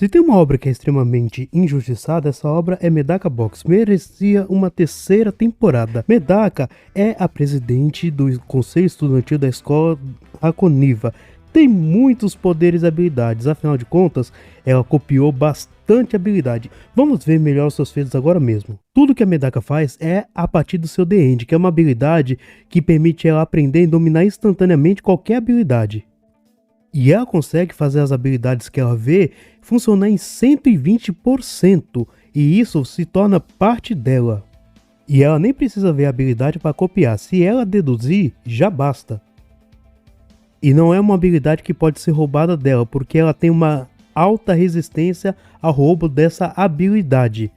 Se tem uma obra que é extremamente injustiçada, essa obra é Medaka Box. Merecia uma terceira temporada. Medaka é a presidente do conselho estudantil da escola Hakoniva. Tem muitos poderes e habilidades, afinal de contas, ela copiou bastante habilidade. Vamos ver melhor os seus feitos agora mesmo. Tudo que a Medaka faz é a partir do seu The End, que é uma habilidade que permite ela aprender e dominar instantaneamente qualquer habilidade. E ela consegue fazer as habilidades que ela vê funcionar em 120%, e isso se torna parte dela. E ela nem precisa ver a habilidade para copiar, se ela deduzir, já basta. E não é uma habilidade que pode ser roubada dela, porque ela tem uma alta resistência ao roubo dessa habilidade.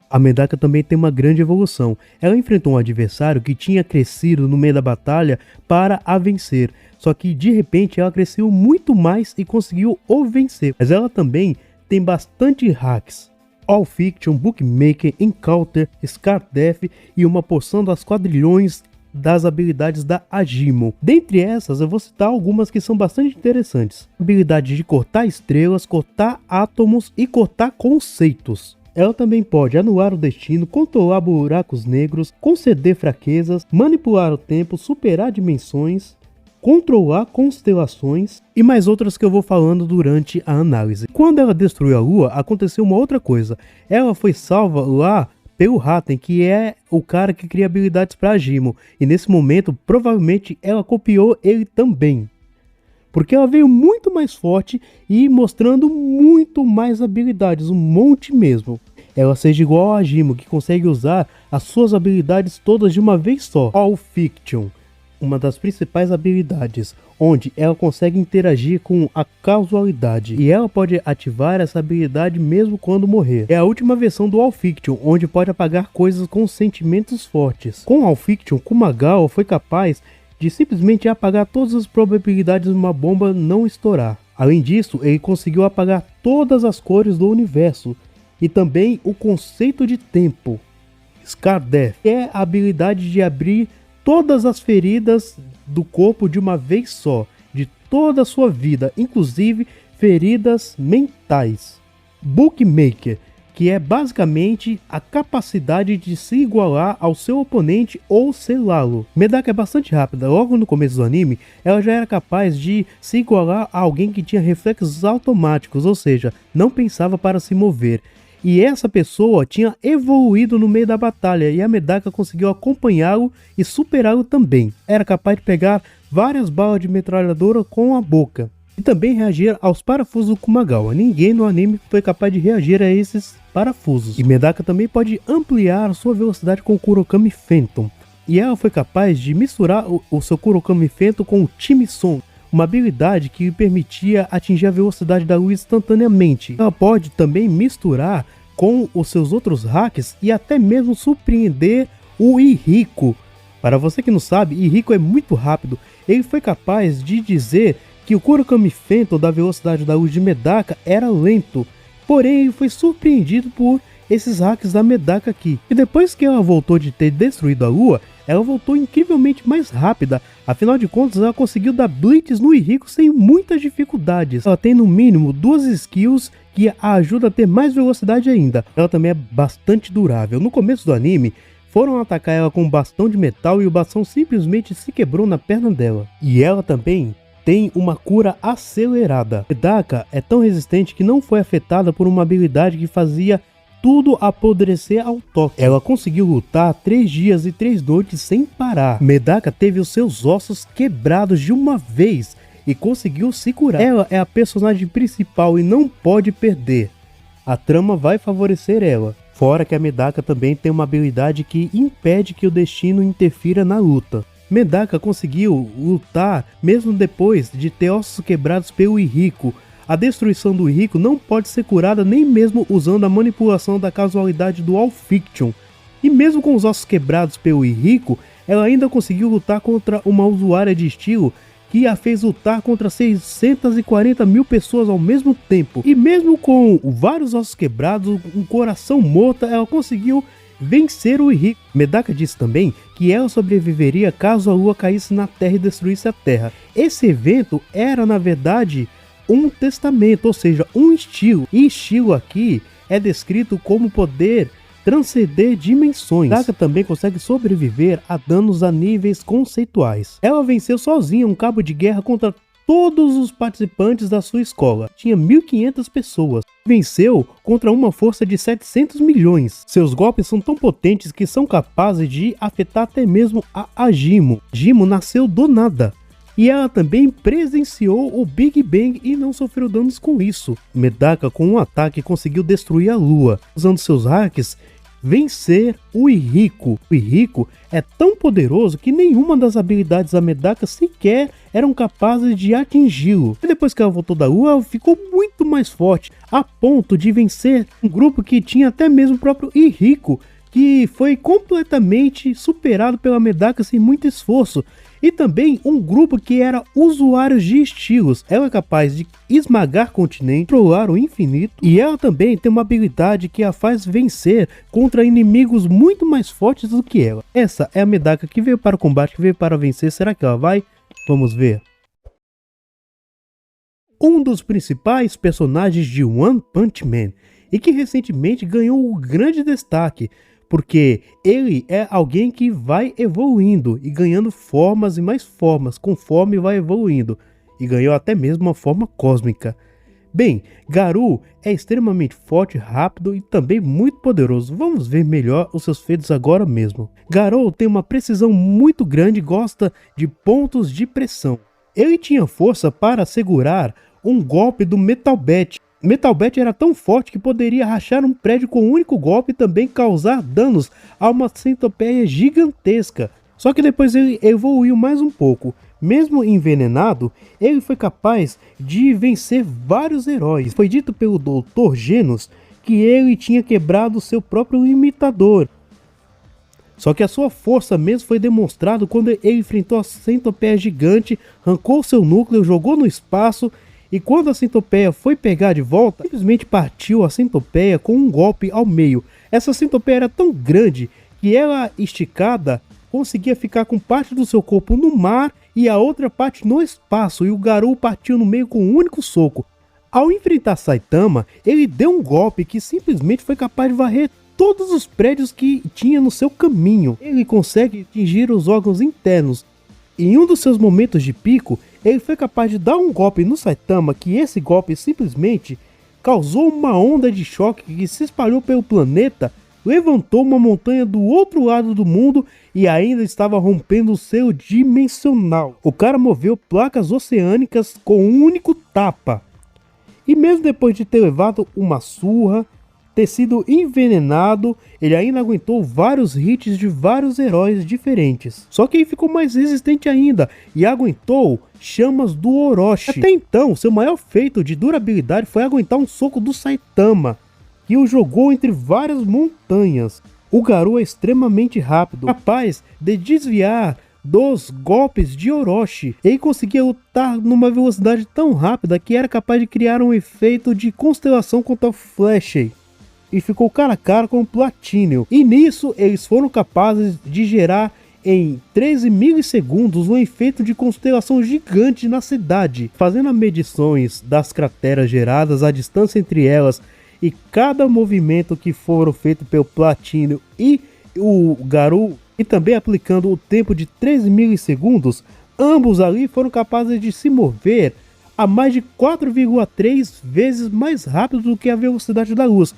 A Medaka também tem uma grande evolução. Ela enfrentou um adversário que tinha crescido no meio da batalha para a vencer. Só que de repente ela cresceu muito mais e conseguiu o vencer. Mas ela também tem bastante hacks. All Fiction, Bookmaker, Encounter, Scar Death e uma porção das quadrilhões das habilidades da Agimo. Dentre essas eu vou citar algumas que são bastante interessantes. Habilidade de cortar estrelas, cortar átomos e cortar conceitos. Ela também pode anular o destino, controlar buracos negros, conceder fraquezas, manipular o tempo, superar dimensões, controlar constelações e mais outras que eu vou falando durante a análise. Quando ela destruiu a Lua, aconteceu uma outra coisa. Ela foi salva lá pelo Haten, que é o cara que cria habilidades para Agimo. E nesse momento, provavelmente, ela copiou ele também. Porque ela veio muito mais forte e mostrando muito mais habilidades, um monte mesmo. Ela seja igual a Agimo, que consegue usar as suas habilidades todas de uma vez só. All Fiction, uma das principais habilidades, onde ela consegue interagir com a causalidade. E ela pode ativar essa habilidade mesmo quando morrer. É a última versão do All Fiction, onde pode apagar coisas com sentimentos fortes. Com All Fiction, Kumagawa foi capaz de simplesmente apagar todas as probabilidades de uma bomba não estourar. Além disso, ele conseguiu apagar todas as cores do universo e também o conceito de tempo. Scar Death é a habilidade de abrir todas as feridas do corpo de uma vez só, de toda a sua vida, inclusive feridas mentais. Bookmaker, que é basicamente a capacidade de se igualar ao seu oponente ou selá-lo. Medaka é bastante rápida, logo no começo do anime, ela já era capaz de se igualar a alguém que tinha reflexos automáticos, ou seja, não pensava para se mover. E essa pessoa tinha evoluído no meio da batalha e a Medaka conseguiu acompanhá-lo e superá-lo também. Era capaz de pegar várias balas de metralhadora com a boca. E também reagir aos parafusos do Kumagawa. Ninguém no anime foi capaz de reagir a esses parafusos. E Medaka também pode ampliar sua velocidade com o Kurokami Phantom. E ela foi capaz de misturar o seu Kurokami Phantom com o Time Son, uma habilidade que lhe permitia atingir a velocidade da luz instantaneamente. Ela pode também misturar com os seus outros hacks e até mesmo surpreender o Iriko. Para você que não sabe, Iriko é muito rápido. Ele foi capaz de dizer que o Kurokami Phantom da velocidade da luz de Medaka era lento, porém ele foi surpreendido por esses hacks da Medaka aqui. E depois que ela voltou de ter destruído a Lua, ela voltou incrivelmente mais rápida, afinal de contas ela conseguiu dar blitz no Iriko sem muitas dificuldades. Ela tem no mínimo 2 skills que a ajudam a ter mais velocidade ainda. Ela também é bastante durável. No começo do anime, foram atacar ela com um bastão de metal e o bastão simplesmente se quebrou na perna dela. E ela também tem uma cura acelerada. Medaka é tão resistente que não foi afetada por uma habilidade que fazia tudo apodrecer ao toque. Ela conseguiu lutar 3 dias e 3 noites sem parar. Medaka teve os seus ossos quebrados de uma vez e conseguiu se curar. Ela é a personagem principal e não pode perder. A trama vai favorecer ela. Fora que a Medaka também tem uma habilidade que impede que o destino interfira na luta. Medaka conseguiu lutar mesmo depois de ter ossos quebrados pelo Iriko. A destruição do Iriko não pode ser curada nem mesmo usando a manipulação da casualidade do All Fiction. E mesmo com os ossos quebrados pelo Iriko, ela ainda conseguiu lutar contra uma usuária de estilo que a fez lutar contra 640 mil pessoas ao mesmo tempo. E mesmo com vários ossos quebrados, um coração morto, ela conseguiu vencer o Iriko. Medaka disse também que ela sobreviveria caso a Lua caísse na Terra e destruísse a Terra. Esse evento era, na verdade, um testamento, ou seja, um estilo. E estilo aqui é descrito como poder transcender dimensões. Medaka também consegue sobreviver a danos a níveis conceituais. Ela venceu sozinha um cabo de guerra contra todos os participantes da sua escola. Tinha 1.500 pessoas. Venceu contra uma força de 700 milhões. Seus golpes são tão potentes que são capazes de afetar até mesmo a Jimo. Jimo nasceu do nada. E ela também presenciou o Big Bang e não sofreu danos com isso. Medaka, com um ataque, conseguiu destruir a Lua, usando seus hacks, vencer o Iriko. O Iriko é tão poderoso que nenhuma das habilidades da Medaka sequer eram capazes de atingi-lo. E depois que ela voltou da Lua, ela ficou muito mais forte, a ponto de vencer um grupo que tinha até mesmo o próprio Iriko, que foi completamente superado pela Medaka sem muito esforço. E também um grupo que era usuários de estilos. Ela é capaz de esmagar continente, controlar o infinito. E ela também tem uma habilidade que a faz vencer contra inimigos muito mais fortes do que ela. Essa é a Medaka que veio para o combate, que veio para vencer. Será que ela vai? Vamos ver. Um dos principais personagens de One Punch Man, e que recentemente ganhou um grande destaque, porque ele é alguém que vai evoluindo e ganhando formas e mais formas conforme vai evoluindo, e ganhou até mesmo uma forma cósmica. Bem, Garou é extremamente forte, rápido e também muito poderoso. Vamos ver melhor os seus feitos agora mesmo. Garou tem uma precisão muito grande e gosta de pontos de pressão. Ele tinha força para segurar um golpe do Metal Bat. Metal Bat era tão forte que poderia rachar um prédio com um único golpe e também causar danos a uma centopeia gigantesca. Só que depois ele evoluiu mais um pouco. Mesmo envenenado, ele foi capaz de vencer vários heróis. Foi dito pelo Dr. Genos que ele tinha quebrado seu próprio limitador. Só que a sua força mesmo foi demonstrado quando ele enfrentou a centopeia gigante, arrancou seu núcleo, jogou no espaço. E quando a centopeia foi pegar de volta, simplesmente partiu a centopeia com um golpe ao meio. Essa centopeia era tão grande que ela, esticada, conseguia ficar com parte do seu corpo no mar e a outra parte no espaço, e o Garou partiu no meio com um único soco. Ao enfrentar Saitama, ele deu um golpe que simplesmente foi capaz de varrer todos os prédios que tinha no seu caminho. Ele consegue atingir os órgãos internos. Em um dos seus momentos de pico, ele foi capaz de dar um golpe no Saitama, que esse golpe simplesmente causou uma onda de choque que se espalhou pelo planeta, levantou uma montanha do outro lado do mundo e ainda estava rompendo o seu dimensional. O cara moveu placas oceânicas com um único tapa. E mesmo depois de ter levado uma surra, ter sido envenenado, ele ainda aguentou vários hits de vários heróis diferentes. Só que ele ficou mais resistente ainda e aguentou chamas do Orochi. Até então, seu maior feito de durabilidade foi aguentar um soco do Saitama, que o jogou entre várias montanhas. O Garou é extremamente rápido, capaz de desviar dos golpes de Orochi. Ele conseguia lutar numa velocidade tão rápida que era capaz de criar um efeito de constelação contra o Flash. E ficou cara a cara com o Platinum. E nisso eles foram capazes de gerar em 13 milissegundos um efeito de constelação gigante na cidade, fazendo medições das crateras geradas, a distância entre elas e cada movimento que foram feitos pelo Platinum e o Garou, e também aplicando o tempo de 13 milissegundos, ambos ali foram capazes de se mover a mais de 4,3 vezes mais rápido do que a velocidade da luz.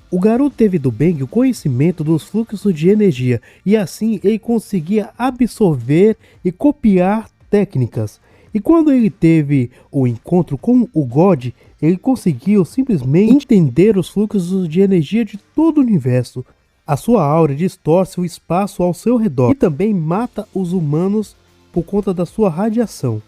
O Garou teve do Bang o conhecimento dos fluxos de energia, e assim ele conseguia absorver e copiar técnicas. E quando ele teve o encontro com o God, ele conseguiu simplesmente entender os fluxos de energia de todo o universo. A sua aura distorce o espaço ao seu redor e também mata os humanos por conta da sua radiação.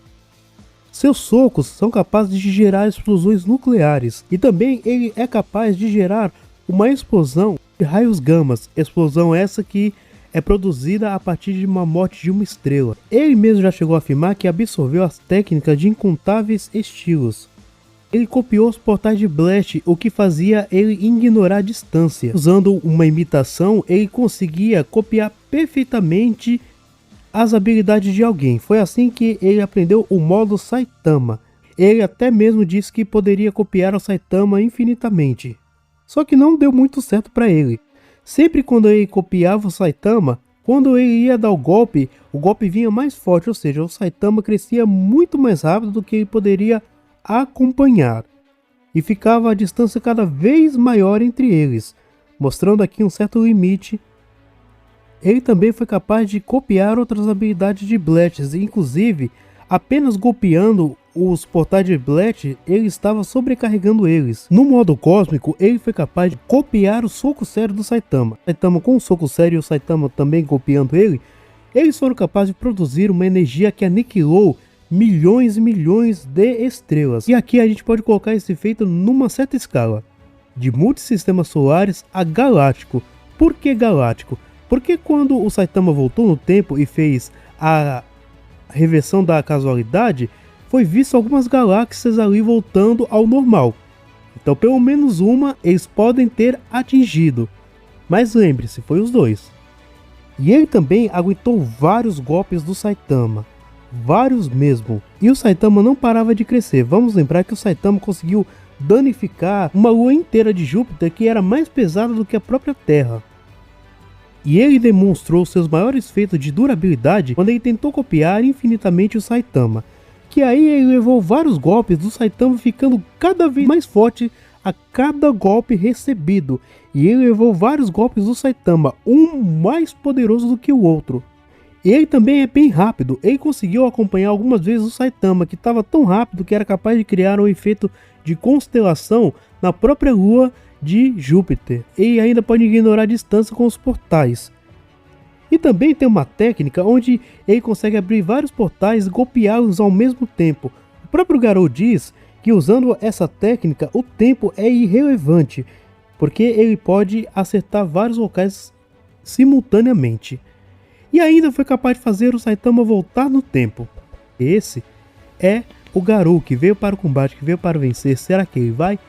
Seus socos são capazes de gerar explosões nucleares, e também ele é capaz de gerar uma explosão de raios gamas, explosão essa que é produzida a partir de uma morte de uma estrela. Ele mesmo já chegou a afirmar que absorveu as técnicas de incontáveis estilos. Ele copiou os portais de Blast, o que fazia ele ignorar a distância. Usando uma imitação, ele conseguia copiar perfeitamente as habilidades de alguém. Foi assim que ele aprendeu o modo Saitama. Ele até mesmo disse que poderia copiar o Saitama infinitamente. Só que não deu muito certo para ele. Sempre quando ele copiava o Saitama, quando ele ia dar o golpe vinha mais forte, ou seja, o Saitama crescia muito mais rápido do que ele poderia acompanhar. E ficava a distância cada vez maior entre eles, mostrando aqui um certo limite. Ele também foi capaz de copiar outras habilidades de Bleach, inclusive, apenas golpeando os portais de Bleach, ele estava sobrecarregando eles. No modo cósmico, ele foi capaz de copiar o soco sério do Saitama. Saitama com o soco sério e o Saitama também copiando ele, eles foram capazes de produzir uma energia que aniquilou milhões e milhões de estrelas. E aqui a gente pode colocar esse efeito numa certa escala, de multisistemas solares a galáctico. Por que galáctico? Porque quando o Saitama voltou no tempo e fez a reversão da casualidade, foi visto algumas galáxias ali voltando ao normal. Então pelo menos uma eles podem ter atingido. Mas lembre-se, foi os dois. E ele também aguentou vários golpes do Saitama. Vários mesmo. E o Saitama não parava de crescer. Vamos lembrar que o Saitama conseguiu danificar uma lua inteira de Júpiter que era mais pesada do que a própria Terra. E ele demonstrou seus maiores feitos de durabilidade quando ele tentou copiar infinitamente o Saitama. Que aí ele levou vários golpes do Saitama ficando cada vez mais forte a cada golpe recebido. E ele levou vários golpes do Saitama, um mais poderoso do que o outro. E ele também é bem rápido, ele conseguiu acompanhar algumas vezes o Saitama, que estava tão rápido que era capaz de criar um efeito de constelação na própria lua de Júpiter. E ainda pode ignorar a distância com os portais. E também tem uma técnica onde ele consegue abrir vários portais e golpeá-los ao mesmo tempo. O próprio Garou diz que usando essa técnica o tempo é irrelevante, porque ele pode acertar vários locais simultaneamente. E ainda foi capaz de fazer o Saitama voltar no tempo. Esse é o Garou que veio para o combate, que veio para vencer. Será que ele vai?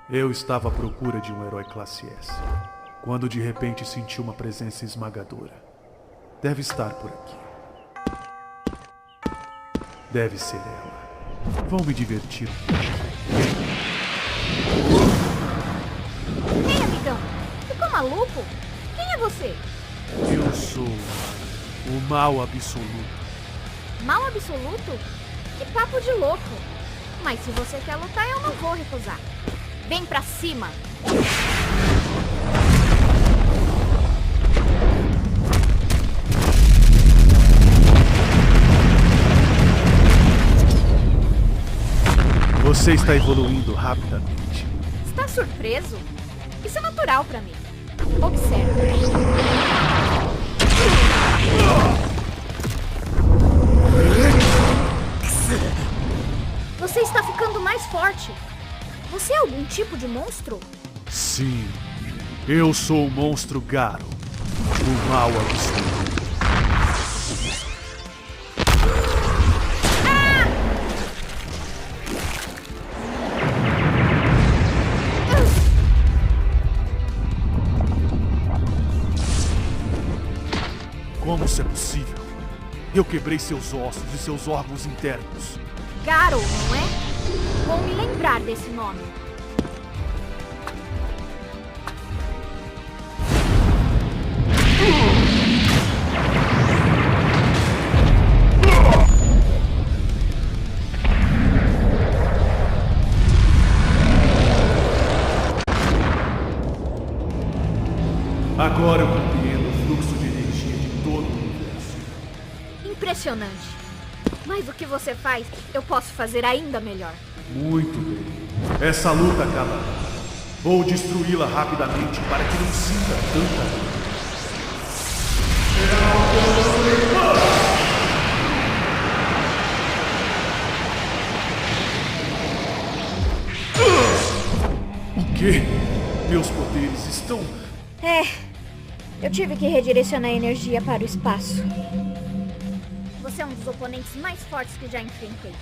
Eu estava à procura de um herói classe S, quando de repente senti uma presença esmagadora. Deve estar por aqui. Deve ser ela. Vão me divertir. Ei, amigão, ficou maluco? Quem é você? Eu sou o mal absoluto. Mal absoluto? Que papo de louco. Mas se você quer lutar, eu não vou recusar. Vem pra cima! Você está evoluindo rapidamente. Está surpreso? Isso é natural pra mim. Observe. Você está ficando mais forte. Você é algum tipo de monstro? Sim, eu sou o monstro Garou, o mal absoluto. Como isso é possível? Eu quebrei seus ossos e seus órgãos internos. Garou, não é? Vou me lembrar desse nome. Agora eu compreendo o fluxo de energia de todo o universo. Impressionante. Mas o que você faz, eu posso fazer ainda melhor. Muito bem. Essa luta acabará. Vou destruí-la rapidamente para que não sinta tanta dor. O quê? Meus poderes estão... Eu tive que redirecionar a energia para o espaço. Você é um dos oponentes mais fortes que já enfrentei.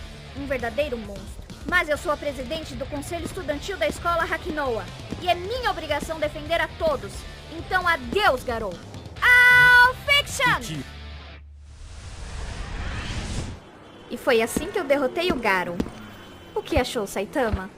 Um verdadeiro monstro. Mas eu sou a presidente do Conselho Estudantil da Escola Hakinoa. E é minha obrigação defender a todos. Então adeus, Garou. Ao Fiction! E foi assim que eu derrotei o Garou. O que achou, Saitama?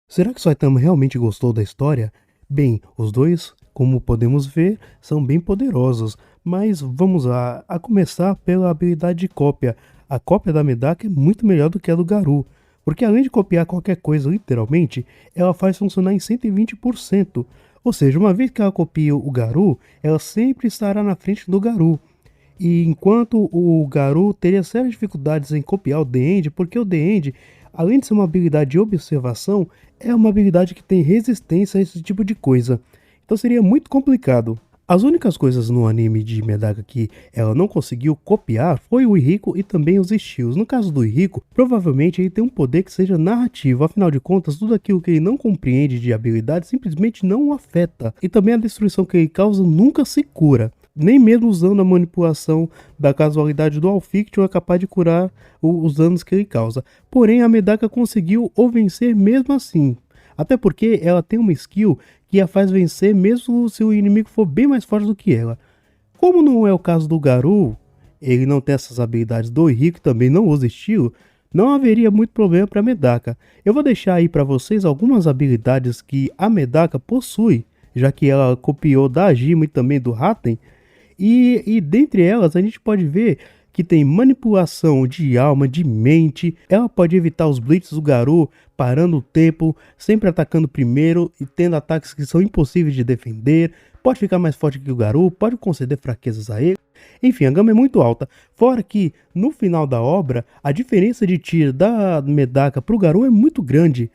Será que Saitama realmente gostou da história? Bem, os dois, como podemos ver, são bem poderosos, mas vamos lá, a começar pela habilidade de cópia. A cópia da Medaka é muito melhor do que a do Garou, porque além de copiar qualquer coisa literalmente, ela faz funcionar em 120%. Ou seja, uma vez que ela copia o Garou, ela sempre estará na frente do Garou. E enquanto o Garou teria sérias dificuldades em copiar o The End, porque o The End, além de ser uma habilidade de observação, é uma habilidade que tem resistência a esse tipo de coisa. Então seria muito complicado. As únicas coisas no anime de Medaka que ela não conseguiu copiar foi o Ihiko e também os estilos. No caso do Ihiko, provavelmente ele tem um poder que seja narrativo, afinal de contas, tudo aquilo que ele não compreende de habilidade simplesmente não o afeta. E também a destruição que ele causa nunca se cura. Nem mesmo usando a manipulação da casualidade do All Fiction é capaz de curar os danos que ele causa. Porém, a Medaka conseguiu o vencer mesmo assim. Até porque ela tem uma skill que a faz vencer mesmo se o inimigo for bem mais forte do que ela. Como não é o caso do Garou, ele não tem essas habilidades do Ihiko, também não usa estilo, não haveria muito problema para a Medaka. Eu vou deixar aí para vocês algumas habilidades que a Medaka possui, já que ela copiou da Agimo e também do Haten. E dentre elas a gente pode ver que tem manipulação de alma, de mente, ela pode evitar os blitzes do Garou, parando o tempo, sempre atacando primeiro e tendo ataques que são impossíveis de defender, pode ficar mais forte que o Garou, pode conceder fraquezas a ele, enfim, a gama é muito alta, fora que no final da obra, a diferença de tiro da Medaka pro Garou é muito grande.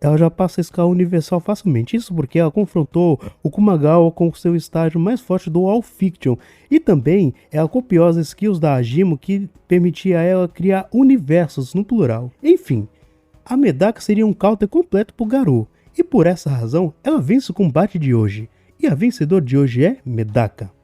Ela já passa a escala universal facilmente, isso porque ela confrontou o Kumagawa com seu estágio mais forte do All Fiction, e também ela copiou as skills da Agimo que permitia a ela criar universos no plural. Enfim, a Medaka seria um counter completo pro Garou, e por essa razão ela vence o combate de hoje, e a vencedora de hoje é Medaka.